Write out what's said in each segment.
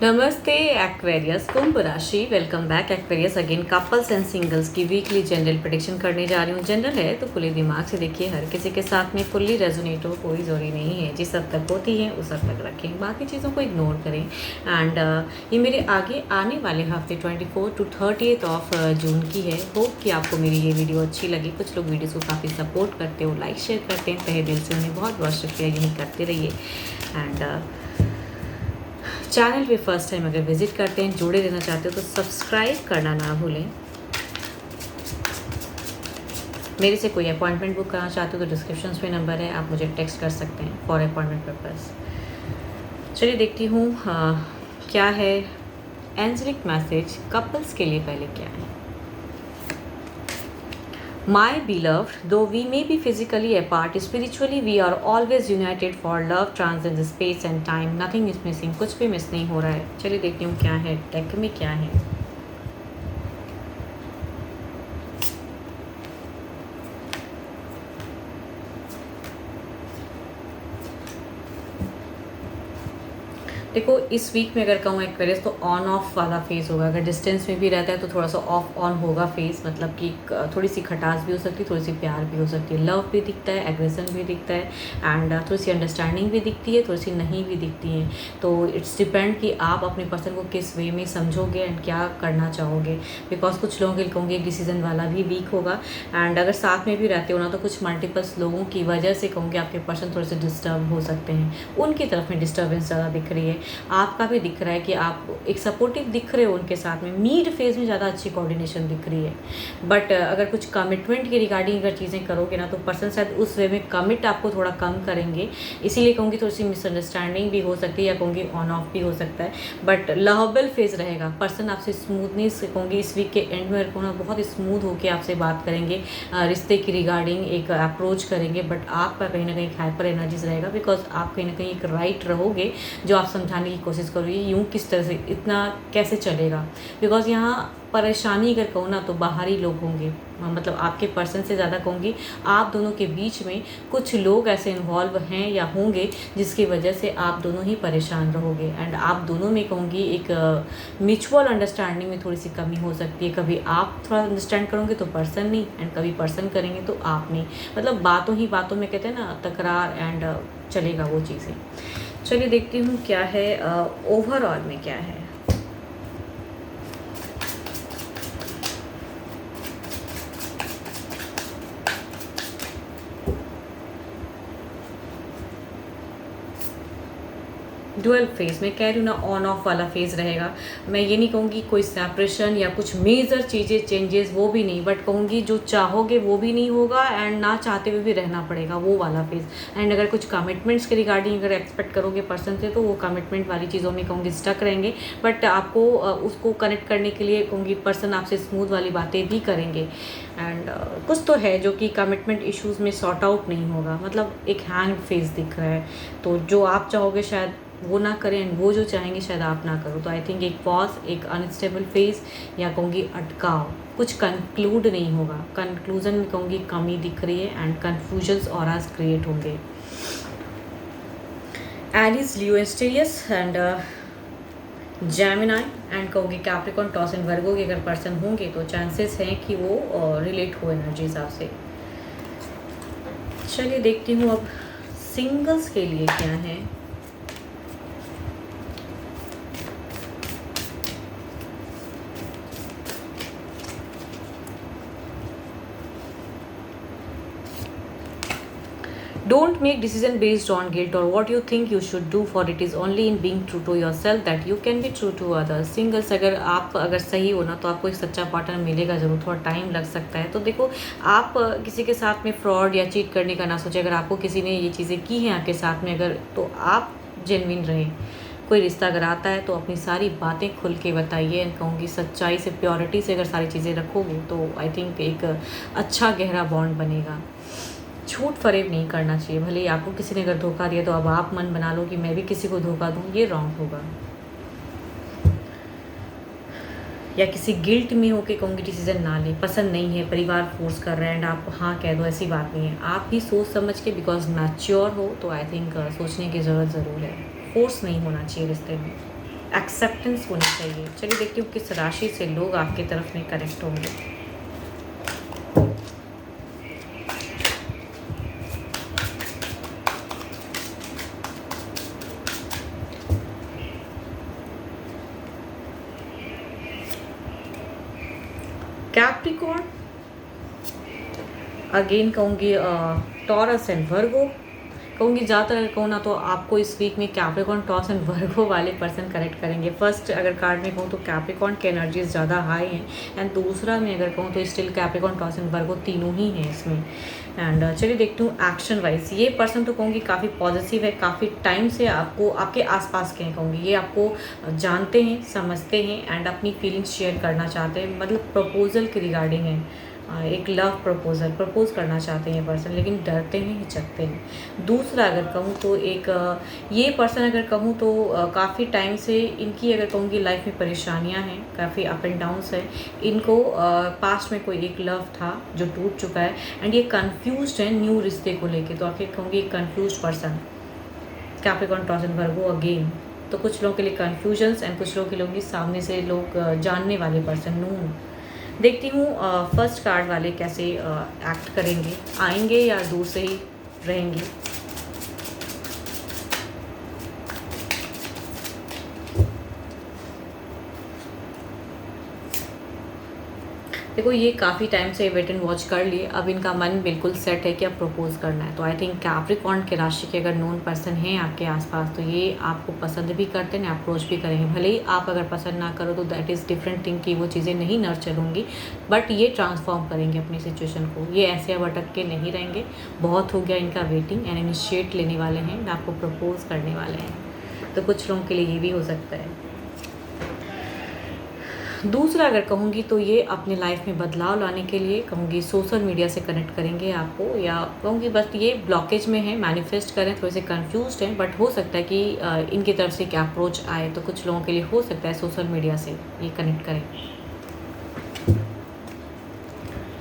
नमस्ते एक्वेरियस कुंभ राशि। Welcome back Aquarius again. Couples and singles की वीकली जनरल प्रेडिक्शन करने जा रही हूँ। जनरल है तो खुले दिमाग से देखिए, हर किसी के साथ में फुल्ली रेजोनेट हो कोई ज़रूरी नहीं है। जिस हद तक होती है उस हद तक रखें, बाकी चीज़ों को इग्नोर करें। एंड ये मेरे आगे आने वाले हफ्ते 24 to 30 ऑफ जून की है। होप कि आपको मेरी ये वीडियो अच्छी लगी। कुछ लोग वीडियोज़ को काफ़ी सपोर्ट करते हो, लाइक शेयर करते हैं, तहे दिल से उन्हें बहुत बहुत शुक्रिया। यही करते रहिए। एंड चैनल पे फर्स्ट टाइम अगर विजिट करते हैं, जुड़े रहना चाहते हो तो सब्सक्राइब करना ना भूलें। मेरे से कोई अपॉइंटमेंट बुक करना चाहते हो तो डिस्क्रिप्शन में नंबर है, आप मुझे टेक्स्ट कर सकते हैं फॉर अपॉइंटमेंट पर्पस। चलिए देखती हूँ क्या है एंजलिक मैसेज कपल्स के लिए। पहले क्या है? My beloved, though we may be physically apart, spiritually we are always united, for love transcends space and time. Nothing is missing. कुछ भी मिस नहीं हो रहा है। चलिए देखती हूँ क्या है डेक में, क्या है। देखो, इस वीक में अगर कहूँ एक्वेरियस तो ऑन ऑफ वाला फेज़ होगा। अगर डिस्टेंस में भी रहता है तो थोड़ा सा ऑफ ऑन होगा फेज़, मतलब कि थोड़ी सी खटास भी हो सकती है, थोड़ी सी प्यार भी हो सकती है, लव भी दिखता है, एग्रेशन भी दिखता है, एंड थोड़ी सी अंडरस्टैंडिंग भी दिखती है, थोड़ी सी नहीं भी दिखती है। तो इट्स डिपेंड कि आप अपने पर्सन को किस वे में समझोगे एंड क्या करना चाहोगे। बिकॉज कुछ लोगों के लिए कहूँगी डिसीजन वाला भी वीक होगा। एंड अगर साथ में भी रहते हो ना तो कुछ मल्टीपल्स लोगों की वजह से कहूँगी आपके पर्सन थोड़े से डिस्टर्ब हो सकते हैं, उनकी तरफ में डिस्टर्बेंस ज़्यादा दिख रही है। आपका भी दिख रहा है कि आप एक सपोर्टिव दिख रहे हो उनके साथ में, मिड फेज़ में ज़्यादा अच्छी कोऑर्डिनेशन दिख रही है। बट अगर कुछ कमिटमेंट के रिगार्डिंग अगर चीज़ें करोगे ना तो पर्सन शायद उस वे में कमिट आपको थोड़ा कम करेंगे, इसीलिए कहूँगी थोड़ी सी मिसअंडरस्टैंडिंग भी हो सकती है, या कहूँगी ऑन ऑफ भी हो सकता है। बट लवेबल फेज़ रहेगा। पर्सन आपसे स्मूथनेस कहूँगी इस वीक के एंड में कहूँ बहुत स्मूथ होकर आपसे बात करेंगे, रिश्ते की रिगार्डिंग एक अप्रोच करेंगे। बट आपका कहीं ना कहीं हाइपर एनर्जीज रहेगा, बिकॉज आप कहीं ना कहीं एक राइट रहोगे जो आप समझाने की कोशिश करो ये यूँ किस तरह से इतना कैसे चलेगा। बिकॉज यहाँ परेशानी अगर कहूँ ना तो बाहरी लोग होंगे, मतलब आपके पर्सन से ज़्यादा कहूँगी आप दोनों के बीच में कुछ लोग ऐसे इन्वॉल्व हैं या होंगे जिसकी वजह से आप दोनों ही परेशान रहोगे। एंड आप दोनों में कहूँगी एक म्यूचुअल अंडरस्टैंडिंग में थोड़ी सी कमी हो सकती है। कभी आप थोड़ा अंडरस्टैंड करोगे तो पर्सन नहीं, एंड कभी पर्सन करेंगे तो आप नहीं। मतलब बातों ही बातों में कहते हैं ना तकरार, एंड चलेगा वो चीज़ें। चलिए देखती हूँ क्या है ओवरऑल में क्या है। डुअल फेज़ में कह रही हूँ ना, ऑन ऑफ वाला फेज़ रहेगा। मैं ये नहीं कहूँगी कोई सेपरेशन या कुछ मेजर चीज़ें चेंजेस, वो भी नहीं। बट कहूँगी जो चाहोगे वो भी नहीं होगा, एंड ना चाहते हुए भी रहना पड़ेगा, वो वाला फेज़। एंड अगर कुछ कमिटमेंट्स के रिगार्डिंग अगर एक्सपेक्ट करोगे पर्सन से तो वो कमिटमेंट वाली चीज़ों में कहूँगी स्टक रहेंगे। बट आपको उसको कनेक्ट करने के लिए कहूँगी पर्सन आपसे स्मूथ वाली बातें भी करेंगे। एंड कुछ तो है जो कि कमिटमेंट इश्यूज़ में सॉर्ट आउट नहीं होगा, मतलब एक हैंग फेज़ दिख रहा है। तो जो आप चाहोगे शायद वो ना करें, एंड वो जो चाहेंगे शायद आप ना करो। तो आई थिंक एक पॉज, एक अनस्टेबल फेज़, या कहूँगी अटकाव, कुछ कंक्लूड नहीं होगा। कंक्लूजन में कहूँगी कमी दिख रही है, एंड कन्फ्यूजन्स और आज क्रिएट होंगे। एरिस, लियो, एस्टेरियस एंड जेमिनाई, एंड कहूँगी कैप्रिकॉर्न, टॉस एंड वर्गो के अगर पर्सन होंगे तो चांसेस हैं कि वो रिलेट हो एनर्जी हिसाब से। चलिए देखती हूँ अब सिंगल्स के लिए क्या है। Don't make decision based on guilt or what you think you should do, for it is only in being true to yourself that you can be true to others. Singles, अगर सही हो ना तो आपको एक सच्चा पार्टनर मिलेगा ज़रूर, थोड़ा टाइम लग सकता है। तो देखो, आप किसी के साथ में फ्रॉड या चीट करने का ना सोचें। अगर आपको किसी ने ये चीज़ें की हैं आपके साथ में अगर, तो आप जेन्युइन रहें। कोई रिश्ता अगर आता है तो अपनी सारी बातें खुल के बताइए, एंड कहूँगी सच्चाई से, प्योरिटी से अगर सारी चीज़ें रखोगे तो आई थिंक एक अच्छा गहरा बॉन्ड बनेगा। झूठ फरेब नहीं करना चाहिए। भले ही आपको किसी ने अगर धोखा दिया तो अब आप मन बना लो कि मैं भी किसी को धोखा दूँ, ये रॉन्ग होगा। या किसी गिल्ट में होके कहूँगी डिसीजन ना ले, पसंद नहीं है, परिवार फोर्स कर रहा है एंड आप हाँ कह दो, ऐसी बात नहीं है। आप भी सोच समझ के, बिकॉज मैच्योर हो तो आई थिंक सोचने की ज़रूरत ज़रूर है। फोर्स नहीं होना चाहिए रिश्ते में। एक्सेप्टेंस होनी चाहिए। चलिए देखती हूँ किस राशि से लोग आपकी तरफ में कनेक्ट होंगे। कैप्रिकॉर्न, अगेन कहूँगी टॉरस एंड वर्गो। कहूँगी ज़्यादातर कहूँ ना तो आपको इस वीक में कैप्रिकॉर्न, टॉरस एंड वर्गो वाले पर्सन कनेक्ट करेंगे। फर्स्ट अगर कार्ड में कहूँ तो कैप्रिकॉर्न की एनर्जीज ज़्यादा हाई हैं, एंड दूसरा में अगर कहूँ तो स्टिल कैप्रिकॉर्न, टॉरस एंड वर्गो तीनों ही हैं इसमें। एंड चलिए देखती हूँ एक्शन वाइज। ये पर्सन तो कहूँगी काफ़ी पॉजिटिव है, काफ़ी टाइम से आपको आपके आसपास के हैं। कहूँगी ये आपको जानते हैं, समझते हैं एंड अपनी फीलिंग्स शेयर करना चाहते हैं। मतलब प्रपोजल के रिगार्डिंग है, एक लव प्रपोजल प्रपोज करना चाहते हैं ये पर्सन, लेकिन डरते हैं, हिचकते हैं। दूसरा अगर कहूँ तो एक ये पर्सन अगर कहूँ तो काफ़ी टाइम से इनकी अगर कहूँगी लाइफ में परेशानियां हैं, काफ़ी अप एंड डाउन्स है। इनको पास्ट में कोई एक लव था जो टूट चुका है, एंड ये कन्फ्यूज्ड है न्यू रिश्ते को लेके। तो आखिर कहूँगी एक confuse person, Capricorn, taurus and Virgo again. तो कुछ लोगों के लिए कन्फ्यूजन्स एंड कुछ लोगों के लिए सामने से लोग जानने वाले पर्सन नून। देखती हूँ फर्स्ट कार्ड वाले कैसे एक्ट करेंगे, आएंगे या दूर से ही रहेंगे। देखो ये काफ़ी टाइम से वेट एंड वॉच कर लिए, अब इनका मन बिल्कुल सेट है कि अब प्रपोज करना है। तो आई थिंक कैप्रिकॉर्न के राशि के अगर नोन पर्सन हैं आपके आसपास तो ये आपको पसंद भी करते हैं, अप्रोच भी करेंगे। भले ही आप अगर पसंद ना करो तो दैट इज़ डिफरेंट थिंग कि वो चीज़ें नहीं नर्चर होंगी, बट ये ट्रांसफॉर्म करेंगे अपनी सिचुएशन को। ये ऐसे अब अटक के नहीं रहेंगे। बहुत हो गया इनका वेटिंग, एंड इनिशिएट लेने वाले हैं, आपको प्रपोज करने वाले हैं। तो कुछ लोगों के लिए ये भी हो सकता है। दूसरा अगर कहूँगी तो ये अपने लाइफ में बदलाव लाने के लिए कहूँगी सोशल मीडिया से कनेक्ट करेंगे आपको, या कहूँगी बस ये ब्लॉकेज में है, मैनिफेस्ट करें, थोड़े से कंफ्यूज्ड हैं, बट हो सकता है कि इनकी तरफ से क्या अप्रोच आए। तो कुछ लोगों के लिए हो सकता है सोशल मीडिया से ये कनेक्ट करें,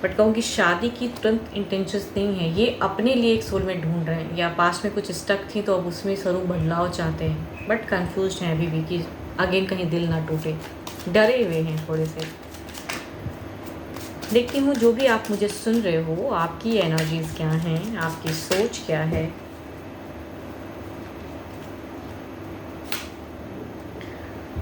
बट कहूँगी शादी की तुरंत इंटेंशंस नहीं है। ये अपने लिए एक सोलमेट ढूंढ रहे हैं, या पास में कुछ स्टक थी तो अब उसमें स्वरूप बदलाव चाहते हैं, बट कंफ्यूज हैं अभी भी कि अगेन कहीं दिल ना टूटे, डरे हुए हैं थोड़े से। देखती हूँ जो भी आप मुझे सुन रहे हो, आपकी एनर्जीज क्या हैं, आपकी सोच क्या है।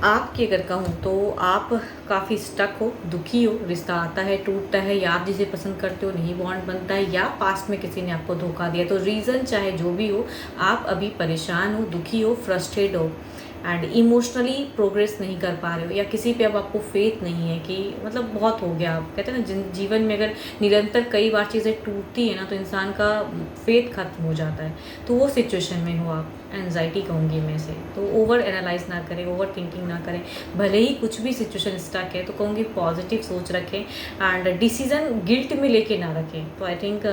आपकी अगर कहूँ तो आप काफ़ी स्टक हो, दुखी हो, रिश्ता आता है, टूटता है, या आप जिसे पसंद करते हो नहीं बॉन्ड बनता है, या पास्ट में किसी ने आपको धोखा दिया। तो रीज़न चाहे जो भी हो, आप अभी परेशान हो, दुखी हो, फ्रस्ट्रेट हो, एंड इमोशनली प्रोग्रेस नहीं कर पा रहे हो, या किसी पे अब आपको फेथ नहीं है कि मतलब बहुत हो गया। आप कहते हैं ना जीवन में अगर निरंतर कई बार चीज़ें टूटती है ना तो इंसान का फेथ खत्म हो जाता है। तो वो सिचुएशन में हो आप, एनजाइटी कहूँगी मैं से। तो ओवर एनालाइज ना करें, ओवर थिंकिंग ना करें। भले ही कुछ भी सिचुएशन स्टक है तो कहूँगी पॉजिटिव सोच रखें, एंड डिसीज़न गिल्ट में लेके ना रखें। तो आई थिंक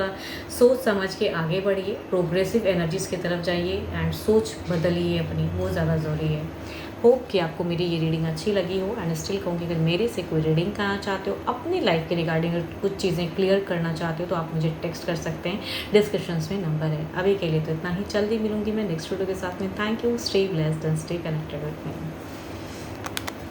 सोच समझ के आगे बढ़िए, प्रोग्रेसिव एनर्जीज़ की तरफ जाइए, एंड सोच बदलिए अपनी, वो ज़्यादा ज़रूरी है। होप कि आपको मेरी ये रीडिंग अच्छी लगी हो, एंड स्टिल कहूँगी अगर मेरे से कोई रीडिंग करना चाहते हो, अपनी लाइफ के रिगार्डिंग अगर कुछ चीज़ें क्लियर करना चाहते हो तो आप मुझे टेक्स्ट कर सकते हैं, डिस्क्रिप्शन में नंबर है। अभी के लिए तो इतना ही, जल्दी मिलूंगी मैं नेक्स्ट वीडियो के साथ में। Thank you, stay blessed and stay connected with me.